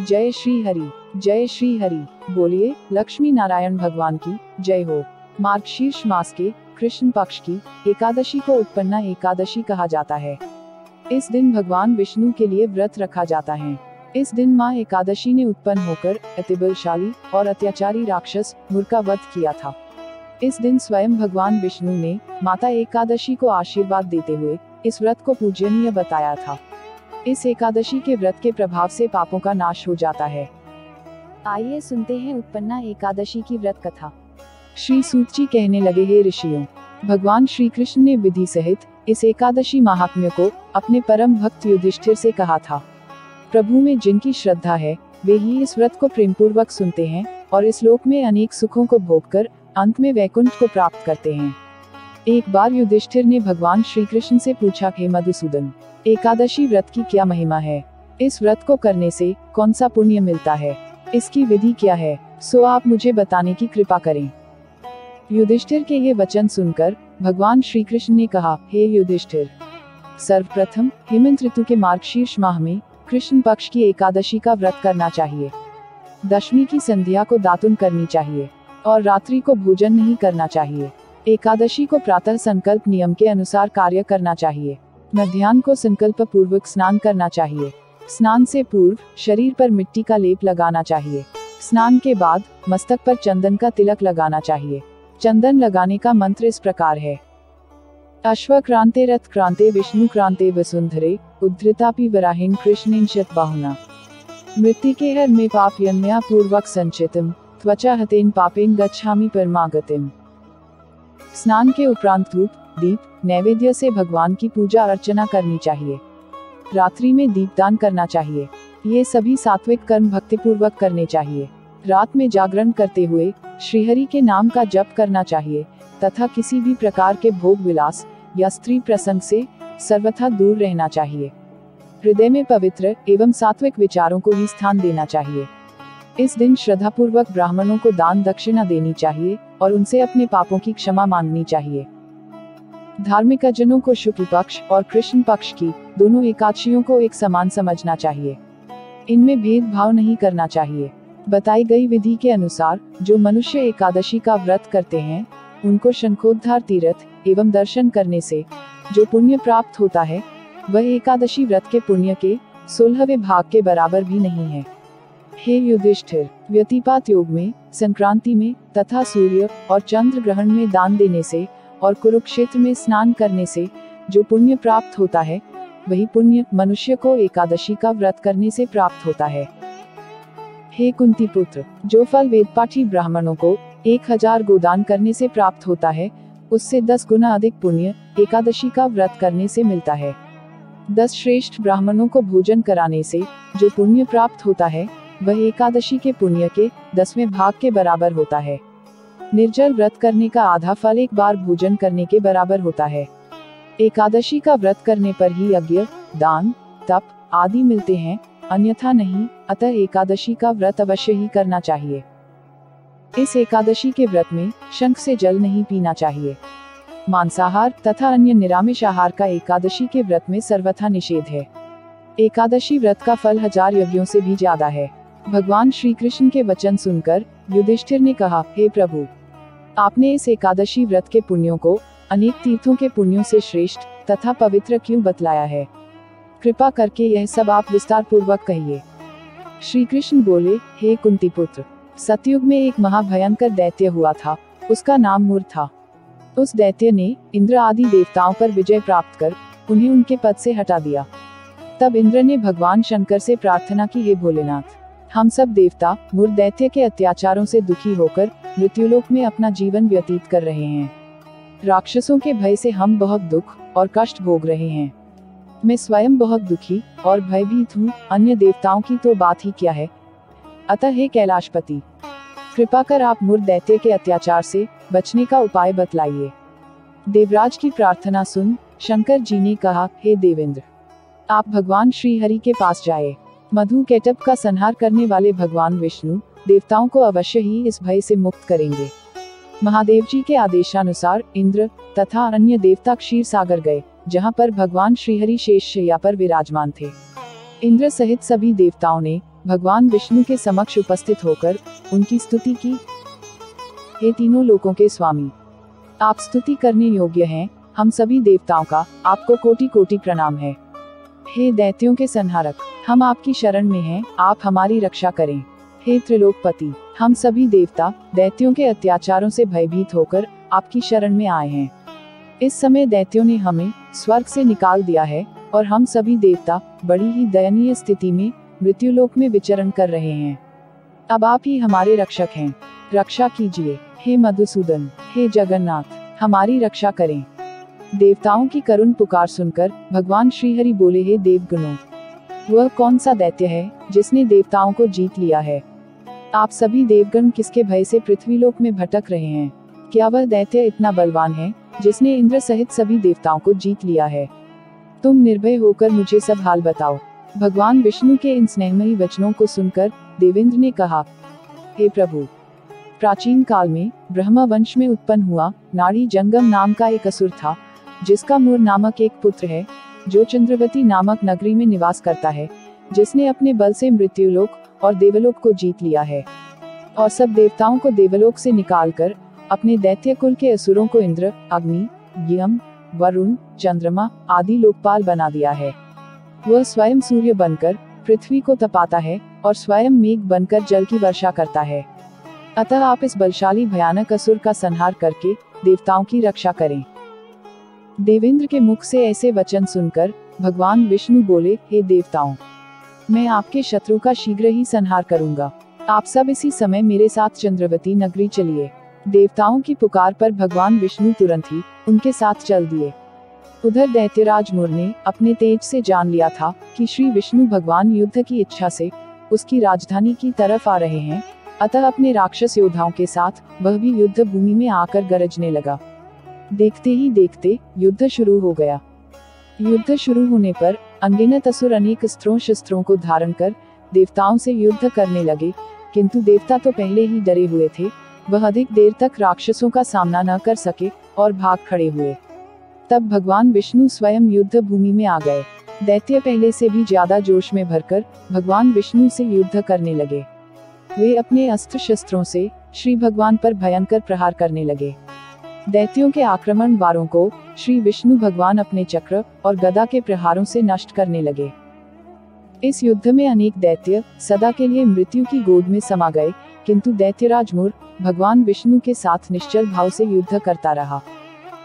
जय श्री हरि, जय श्री हरि। बोलिए लक्ष्मी नारायण भगवान की जय हो। मार्गशीर्ष मास के कृष्ण पक्ष की एकादशी को उत्पन्ना एकादशी कहा जाता है। इस दिन भगवान विष्णु के लिए व्रत रखा जाता है। इस दिन माँ एकादशी ने उत्पन्न होकर अति बलशाली और अत्याचारी राक्षस मुर का वध किया था। इस दिन स्वयं भगवान विष्णु ने माता एकादशी को आशीर्वाद देते हुए इस व्रत को पूजनीय बताया था। इस एकादशी के व्रत के प्रभाव से पापों का नाश हो जाता है। आइए सुनते हैं उत्पन्ना एकादशी की व्रत कथा। श्री सूत जी कहने लगे, हे ऋषियों, भगवान श्री कृष्ण ने विधि सहित इस एकादशी महात्म्य को अपने परम भक्त युधिष्ठिर से कहा था। प्रभु में जिनकी श्रद्धा है वे ही इस व्रत को प्रेम पूर्वक सुनते हैं और इस लोक में अनेक सुखों को भोगकर अंत में वैकुंठ को प्राप्त करते हैं। एक बार युधिष्ठिर ने भगवान श्री कृष्ण से पूछा, हे मधुसूदन, एकादशी व्रत की क्या महिमा है? इस व्रत को करने से कौन सा पुण्य मिलता है? इसकी विधि क्या है? सो आप मुझे बताने की कृपा करें। युधिष्ठिर के ये वचन सुनकर भगवान श्री कृष्ण ने कहा, हे युधिष्ठिर, सर्वप्रथम हेमंत ऋतु के मार्गशीर्ष माह में कृष्ण पक्ष की एकादशी का व्रत करना चाहिए। दशमी की संध्या को दातुन करनी चाहिए और रात्रि को भोजन नहीं करना चाहिए। एकादशी को प्रातः संकल्प नियम के अनुसार कार्य करना चाहिए। मध्याह्न को संकल्प पूर्वक स्नान करना चाहिए। स्नान से पूर्व शरीर पर मिट्टी का लेप लगाना चाहिए। स्नान के बाद मस्तक पर चंदन का तिलक लगाना चाहिए। चंदन लगाने का मंत्र इस प्रकार है, अश्वक्रांते रथ क्रांते विष्णु क्रांते वसुंधरे उद्धृतापि वराहिन कृष्णेन शतबाहुना मृत्तिके हर में पाप यन्मया पूर्वक संचितम त्वचा हतेन पापेन गच्छामि परमागतिम। स्नान के उपरांत धूप दीप नैवेद्य से भगवान की पूजा अर्चना करनी चाहिए। रात्रि में दीपदान करना चाहिए। ये सभी सात्विक कर्म भक्तिपूर्वक करने चाहिए। रात में जागरण करते हुए श्रीहरि के नाम का जप करना चाहिए तथा किसी भी प्रकार के भोग विलास या स्त्री प्रसंग से सर्वथा दूर रहना चाहिए। हृदय में पवित्र एवं सात्विक विचारों को ही स्थान देना चाहिए। इस दिन श्रद्धापूर्वक ब्राह्मणों को दान दक्षिणा देनी चाहिए और उनसे अपने पापों की क्षमा मांगनी चाहिए। धार्मिक जनों को शुक्ल पक्ष और कृष्ण पक्ष की दोनों एकादशियों को एक समान समझना चाहिए। इनमें भेदभाव नहीं करना चाहिए। बताई गई विधि के अनुसार जो मनुष्य एकादशी का व्रत करते हैं उनको शंखोद्धार तीर्थ एवं दर्शन करने से जो पुण्य प्राप्त होता है वह एकादशी व्रत के पुण्य के 16वें भाग के बराबर भी नहीं है। हे युधिष्ठिर, व्यतिपात योग में, संक्रांति में तथा सूर्य और चंद्र ग्रहण में दान देने से और कुरुक्षेत्र में स्नान करने से जो पुण्य प्राप्त होता है वही पुण्य मनुष्य को एकादशी का व्रत करने से प्राप्त होता है। हे कुंती पुत्र, जो फल वेदपाठी ब्राह्मणों को 1000 गोदान करने से प्राप्त होता है उससे 10 गुना अधिक पुण्य एकादशी का व्रत करने से मिलता है। 10 श्रेष्ठ ब्राह्मणों को भोजन कराने से जो पुण्य प्राप्त होता है वह एकादशी के पुण्य के 10वें भाग के बराबर होता है। निर्जल व्रत करने का आधा फल एक बार भोजन करने के बराबर होता है। एकादशी का व्रत करने पर ही यज्ञ, दान, तप आदि मिलते हैं, अन्यथा नहीं। अतः एकादशी का व्रत अवश्य ही करना चाहिए। इस एकादशी के व्रत में शंख से जल नहीं पीना चाहिए। मांसाहार तथा अन्य निरामिष आहार का एकादशी के व्रत में सर्वथा निषेध है। एकादशी व्रत का फल 1000 यज्ञों से भी ज्यादा है। भगवान श्री कृष्ण के वचन सुनकर युधिष्ठिर ने कहा, हे प्रभु, आपने इस एकादशी व्रत के पुण्यों को अनेक तीर्थों के पुण्यों से श्रेष्ठ तथा पवित्र क्यों बतलाया है? कृपा करके यह सब आप विस्तार पूर्वक कहिए। श्री कृष्ण बोले, हे कुंती पुत्र, सतयुग में एक महाभयंकर दैत्य हुआ था। उसका नाम मुर था। उस दैत्य ने इंद्र आदि देवताओं पर विजय प्राप्त कर उन्हें उनके पद से हटा दिया। तब इंद्र ने भगवान शंकर से प्रार्थना की, हे भोलेनाथ, हम सब देवता मुर दैत्य के अत्याचारों से दुखी होकर मृत्युलोक में अपना जीवन व्यतीत कर रहे हैं। राक्षसों के भय से हम बहुत दुख और कष्ट भोग रहे हैं। मैं स्वयं बहुत दुखी और भयभीत हूँ, अन्य देवताओं की तो बात ही क्या है। अतः हे कैलाशपति, कृपा कर आप मुर दैत्य के अत्याचार से बचने का उपाय बतलाइए। देवराज की प्रार्थना सुन शंकर जी ने कहा, हे देवेंद्र, आप भगवान श्री हरि के पास जाए। मधु कैटभ का संहार करने वाले भगवान विष्णु देवताओं को अवश्य ही इस भय से मुक्त करेंगे। महादेव जी के आदेशानुसार इंद्र तथा अन्य देवता क्षीर सागर गए, जहाँ पर भगवान श्रीहरि शेष शैया पर विराजमान थे। इंद्र सहित सभी देवताओं ने भगवान विष्णु के समक्ष उपस्थित होकर उनकी स्तुति की। हे तीनों लोकों के स्वामी, आप स्तुति करने योग्य हैं, हम सभी देवताओं का आपको कोटि कोटि प्रणाम है। हे दैत्यों के संहारक, हम आपकी शरण में हैं, आप हमारी रक्षा करें। हे त्रिलोकपति, हम सभी देवता दैत्यों के अत्याचारों से भयभीत होकर आपकी शरण में आए हैं। इस समय दैत्यों ने हमें स्वर्ग से निकाल दिया है और हम सभी देवता बड़ी ही दयनीय स्थिति में मृत्युलोक में विचरण कर रहे हैं। अब आप ही हमारे रक्षक हैं, रक्षा कीजिए। हे मधुसूदन, हे जगन्नाथ, हमारी रक्षा करें। देवताओं की करुण पुकार सुनकर भगवान श्रीहरि बोले, हे देवगणों, वह कौन सा दैत्य है जिसने देवताओं को जीत लिया है? आप सभी देवगण किसके भय से पृथ्वीलोक में भटक रहे हैं? क्या वह दैत्य इतना बलवान है जिसने इंद्र सहित सभी देवताओं को जीत लिया है? तुम निर्भय होकर मुझे सब हाल बताओ। भगवान विष्णु के इन स्नेहमयी वचनों को सुनकर देवेंद्र ने कहा, हे प्रभु, प्राचीन काल में ब्रह्मा वंश में उत्पन्न हुआ नाड़ी जंगम नाम का एक असुर था, जिसका मूर नामक एक पुत्र है, जो चंद्रवती नामक नगरी में निवास करता है, जिसने अपने बल से मृत्युलोक और देवलोक को जीत लिया है और सब देवताओं को देवलोक से निकालकर अपने दैत्य कुल के असुरों को इंद्र, अग्नि, यम, वरुण, चंद्रमा आदि लोकपाल बना दिया है। वह स्वयं सूर्य बनकर पृथ्वी को तपाता है और स्वयं मेघ बनकर जल की वर्षा करता है। अतः आप इस बलशाली भयानक असुर का संहार करके देवताओं की रक्षा करें। देवेंद्र के मुख से ऐसे वचन सुनकर भगवान विष्णु बोले, हे देवताओं, मैं आपके शत्रु का शीघ्र ही संहार करूंगा। आप सब इसी समय मेरे साथ चंद्रवती नगरी चलिए। देवताओं की पुकार पर भगवान विष्णु तुरंत ही उनके साथ चल दिए। उधर दैत्यराज मुर ने अपने तेज से जान लिया था कि श्री विष्णु भगवान युद्ध की इच्छा से उसकी राजधानी की तरफ आ रहे हैं, अतः अपने राक्षस योद्धाओं के साथ वह भी युद्ध भूमि में आकर गरजने लगा। देखते ही देखते युद्ध शुरू हो गया। युद्ध शुरू होने पर अनगिनत असुर अनेक अस्त्रों शस्त्रों को धारण कर देवताओं से युद्ध करने लगे, किंतु देवता तो पहले ही डरे हुए थे। वह अधिक देर तक राक्षसों का सामना न कर सके और भाग खड़े हुए। तब भगवान विष्णु स्वयं युद्ध भूमि में आ गए। दैत्य पहले से भी ज्यादा जोश में भरकर भगवान विष्णु से युद्ध करने लगे। वे अपने अस्त्र शस्त्रों से श्री भगवान पर भयंकर प्रहार करने लगे। दैत्यों के आक्रमण वारों को श्री विष्णु भगवान अपने चक्र और गदा के प्रहारों से नष्ट करने लगे। इस युद्ध में अनेक दैत्य सदा के लिए मृत्यु की गोद में समा गए, किंतु दैत्यराज मुर भगवान विष्णु के साथ निश्चल भाव से युद्ध करता रहा।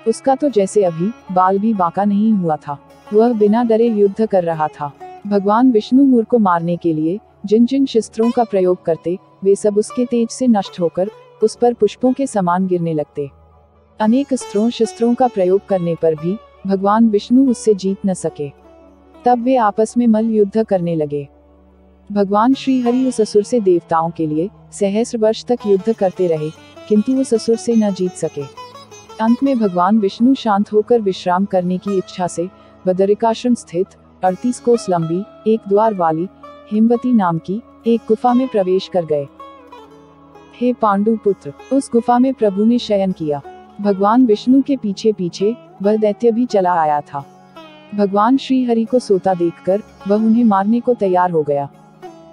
उसका तो जैसे अभी बाल भी बांका नहीं हुआ था। वह बिना डरे युद्ध कर रहा था। भगवान विष्णु मुर को मारने के लिए जिन जिन शस्त्रों का प्रयोग करते, वे सब उसके तेज से नष्ट होकर उस पर पुष्पों के समान गिरने लगते। अनेक अस्त्रों शस्त्रों का प्रयोग करने पर भी भगवान विष्णु उससे जीत न सके। तब वे आपस में मल्ल युद्ध करने लगे। भगवान श्री हरि उस असुर से देवताओं के लिए सहस्र वर्ष तक युद्ध करते रहे, किंतु उस असुर से न जीत सके। अंत में भगवान विष्णु शांत होकर विश्राम करने की इच्छा से बदरिकाश्रम स्थित 38 कोस लंबी एक द्वार वाली हेमवती नाम की एक गुफा में प्रवेश कर गए। हे पांडु पुत्र, उस गुफा में प्रभु ने शयन किया। भगवान विष्णु के पीछे पीछे वह दैत्य भी चला आया था। भगवान श्री हरि को सोता देखकर वह उन्हें मारने को तैयार हो गया।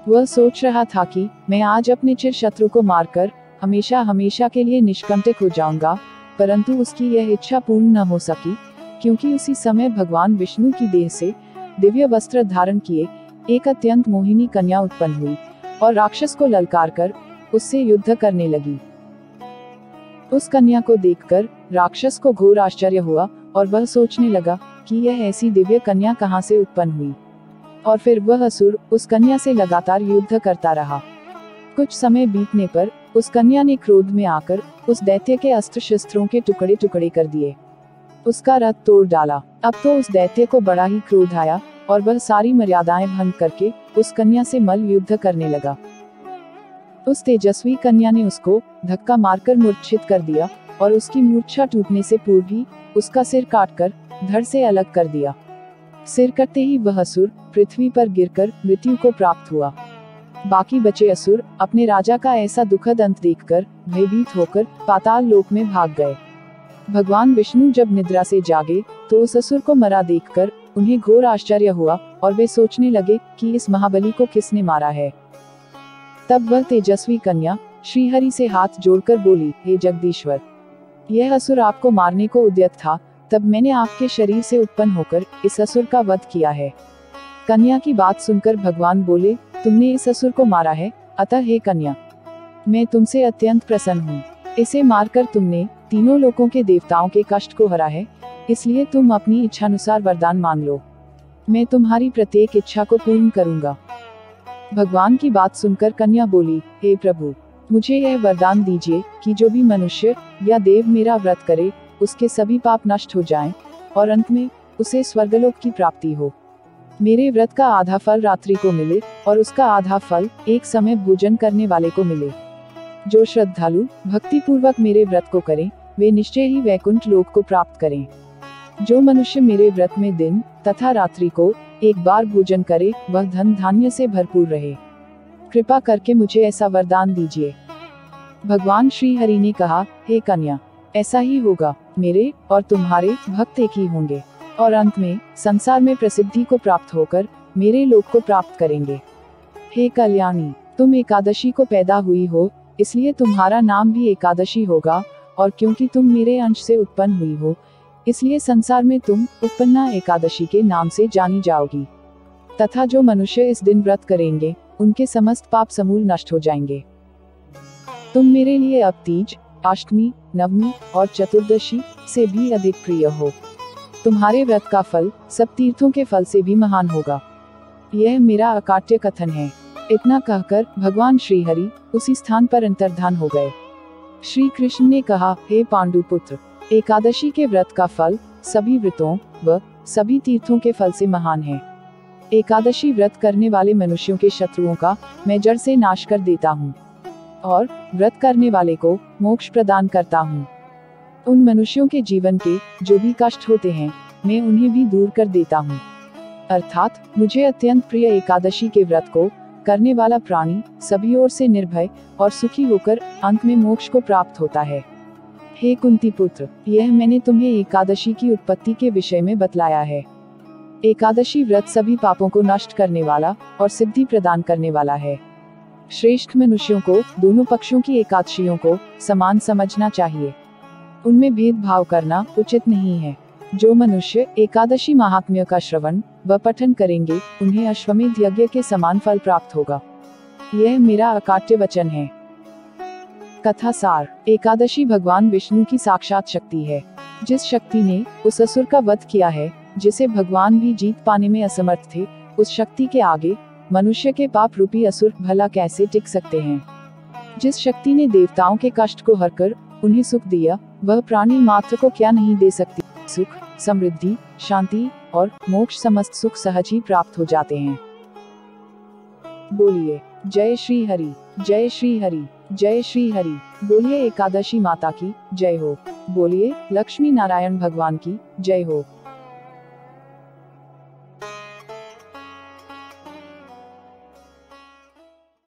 वह सोच रहा था कि मैं आज अपने चिर शत्रु को मारकर हमेशा हमेशा के लिए निष्कंटक हो जाऊंगा, परंतु उसकी यह इच्छा पूर्ण न हो सकी, क्योंकि उसी समय भगवान विष्णु की देह से दिव्य वस्त्र धारण किए एक अत्यंत मोहिनी कन्या उत्पन्न हुई और राक्षस को ललकार कर उससे युद्ध करने लगी। उस कन्या को देखकर राक्षस को घोर आश्चर्य हुआ और वह सोचने लगा कि यह ऐसी दिव्य कन्या कहां से उत्पन्न हुई, और फिर वह असुर उस कन्या से लगातार युद्ध करता रहा। कुछ समय बीतने पर उस कन्या ने क्रोध में आकर उस दैत्य के अस्त्र शस्त्रों के टुकड़े टुकड़े कर दिए, उसका रथ तोड़ डाला। अब तो उस दैत्य को बड़ा ही क्रोध आया और वह सारी मर्यादाएं भंग करके उस कन्या से मल्ल युद्ध करने लगा। उस तेजस्वी कन्या ने उसको धक्का मारकर मूर्छित कर दिया और उसकी मूर्छा टूटने से पूर्व ही उसका सिर काटकर धड़ से अलग कर दिया। सिर कटते ही वह असुर पृथ्वी पर गिरकर मृत्यु को प्राप्त हुआ। बाकी बचे असुर अपने राजा का ऐसा दुखद अंत देखकर भयभीत होकर पाताल लोक में भाग गए। भगवान विष्णु जब निद्रा से जागे तो उस असुर को मरा देखकर उन्हें घोर आश्चर्य हुआ और वे सोचने लगे कि इस महाबली को किसने मारा है। तब वह तेजस्वी कन्या श्रीहरि से हाथ जोड़कर बोली, हे जगदीश्वर, यह असुर आपको मारने को उद्यत था, तब मैंने आपके शरीर से उत्पन्न होकर इस असुर का वध किया है। कन्या की बात सुनकर भगवान बोले, तुमने इस असुर को मारा है, अतः हे कन्या, मैं तुमसे अत्यंत प्रसन्न हूँ। इसे मारकर तुमने तीनों लोकों के देवताओं के कष्ट को हरा है, इसलिए तुम अपनी इच्छानुसार वरदान मांग लो, मैं तुम्हारी प्रत्येक इच्छा को पूर्ण करूंगा। भगवान की बात सुनकर कन्या बोली, हे प्रभु, मुझे यह वरदान दीजिए कि जो भी मनुष्य या देव मेरा व्रत करे, उसके सभी पाप नष्ट हो जाएं, और अंत में उसे स्वर्गलोक की प्राप्ति हो। मेरे व्रत का आधा फल रात्रि को मिले और उसका आधा फल एक समय भोजन करने वाले को मिले। जो श्रद्धालु भक्ति पूर्वक मेरे व्रत को करें, वे निश्चय ही वैकुंठ लोक को प्राप्त करें। जो मनुष्य मेरे व्रत में दिन तथा रात्रि को एक बार भोजन करे, वह धन धान्य से भरपूर रहे। कृपा करके मुझे ऐसा वरदान दीजिए। भगवान श्री हरि ने कहा, हे कन्या, ऐसा ही होगा, मेरे और तुम्हारे भक्त एक ही होंगे, और अंत में संसार में प्रसिद्धि को प्राप्त होकर मेरे लोक को प्राप्त करेंगे। हे कल्याणी, तुम एकादशी को पैदा हुई हो, इसलिए तुम्हारा नाम भी एकादशी होगा, और क्योंकि तुम मेरे अंश से उत्पन्न हुई हो, इसलिए संसार में तुम उत्पन्ना एकादशी के नाम से जानी जाओगी। तथा जो मनुष्य इस दिन व्रत करेंगे, उनके समस्त पाप समूल नष्ट हो जाएंगे। तुम मेरे लिए अब तीज, अष्टमी, नवमी और चतुर्दशी से भी अधिक प्रिय हो। तुम्हारे व्रत का फल सब तीर्थों के फल से भी महान होगा। यह मेरा अकाट्य कथन है। इतना कहकर भगवान श्री हरि उसी स्थान पर अंतर्धान हो गए। श्री कृष्ण ने कहा, हे पांडुपुत्र, एकादशी के व्रत का फल सभी व्रतों व सभी तीर्थों के फल से महान है। एकादशी व्रत करने वाले मनुष्यों के शत्रुओं का मैं जड़ से नाश कर देता हूँ, और व्रत करने वाले को मोक्ष प्रदान करता हूँ। उन मनुष्यों के जीवन के जो भी कष्ट होते हैं, मैं उन्हें भी दूर कर देता हूँ। अर्थात मुझे अत्यंत प्रिय एकादशी के व्रत को करने वाला प्राणी सभी ओर से निर्भय और सुखी होकर अंत में मोक्ष को प्राप्त होता है। हे कुंती पुत्र, यह मैंने तुम्हें एकादशी की उत्पत्ति के विषय में बतलाया है। एकादशी व्रत सभी पापों को नष्ट करने वाला और सिद्धि प्रदान करने वाला है। श्रेष्ठ मनुष्यों को दोनों पक्षों की एकादशियों को समान समझना चाहिए, उनमें भेदभाव करना उचित नहीं है। जो मनुष्य एकादशी महात्म्य का श्रवण व पठन करेंगे, उन्हें अश्वमेध यज्ञ के समान फल प्राप्त होगा। यह मेरा अकाट्य वचन है। कथा सार। एकादशी भगवान विष्णु की साक्षात शक्ति है। जिस शक्ति ने उस असुर का वध किया है, जिसे भगवान भी जीत पाने में असमर्थ थे, उस शक्ति के आगे मनुष्य के पाप रूपी असुर भला कैसे टिक सकते हैं। जिस शक्ति ने देवताओं के कष्ट को हरकर उन्हें सुख दिया, वह प्राणी मात्र को क्या नहीं दे सकती। सुख, समृद्धि, शांति और मोक्ष समस्त सुख सहज ही प्राप्त हो जाते हैं। बोलिए जय श्री हरि, जय श्री हरि, जय श्री हरि। बोलिए एकादशी माता की जय हो। बोलिए लक्ष्मी नारायण भगवान की जय हो।